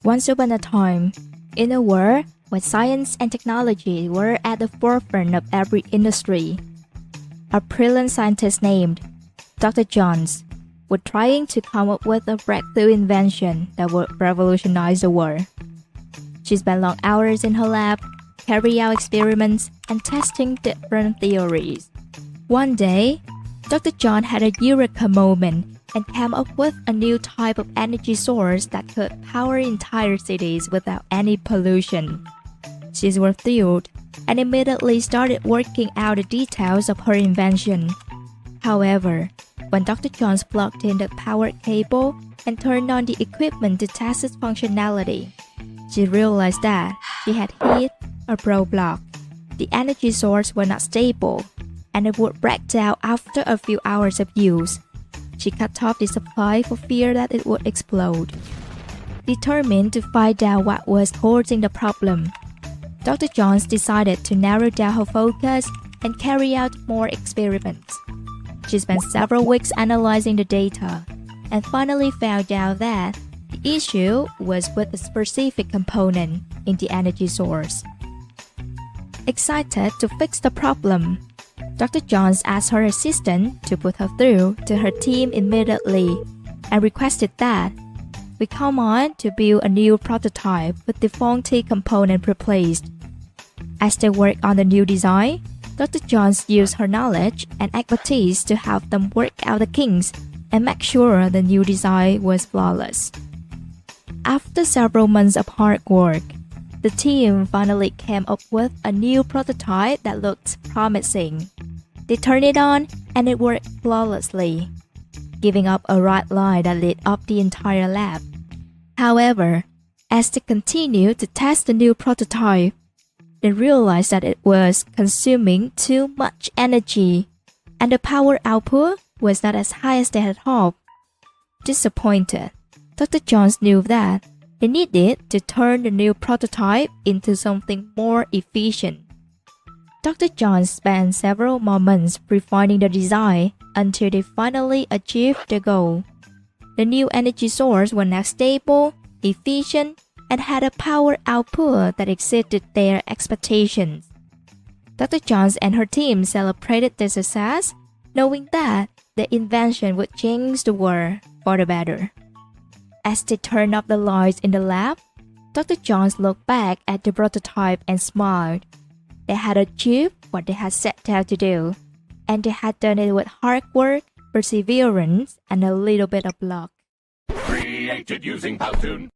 Once upon a time, in a world where science and technology were at the forefront of every industry, a brilliant scientist named Dr. Jones was trying to come up with a breakthrough invention that would revolutionize the world. She spent long hours in her lab, carrying out experiments and testing different theories. One day, Dr. John had a eureka moment and came up with a new type of energy source that could power entire cities without any pollution. She was thrilled and immediately started working out the details of her invention. However, when Dr. Jones plugged in the power cable and turned on the equipment to test its functionality, she realized that she had hit a roadblock. The energy source was not stable, and it would break down after a few hours of use. She cut off the supply for fear that it would explode. Determined to find out what was causing the problem, Dr. Jones decided to narrow down her focus and carry out more experiments. She spent several weeks analyzing the data and finally found out that the issue was with a specific component in the energy source. Excited to fix the problem, Dr. Jones asked her assistant to put her through to her team immediately and requested that we come on to build a new prototype with the faulty component replaced. As they worked on the new design, Dr. Jones used her knowledge and expertise to help them work out the kinks and make sure the new design was flawless. After several months of hard work, the team finally came up with a new prototype that looked promising. They turned it on and it worked flawlessly, giving up a bright light that lit up the entire lab. However, as they continued to test the new prototype, they realized that it was consuming too much energy and the power output was not as high as they had hoped. Disappointed, Dr. Jones knew that they needed to turn the new prototype into something more efficient. Dr. Jones spent several more months refining the design until they finally achieved the goal. The new energy source was now stable, efficient, and had a power output that exceeded their expectations. Dr. Jones and her team celebrated their success, knowing that the invention would change the world for the better. As they turned off the lights in the lab, Dr. Jones looked back at the prototype and smiled. They had achieved what they had set out to do, and they had done it with hard work, perseverance, and a little bit of luck. Created using Powtoon.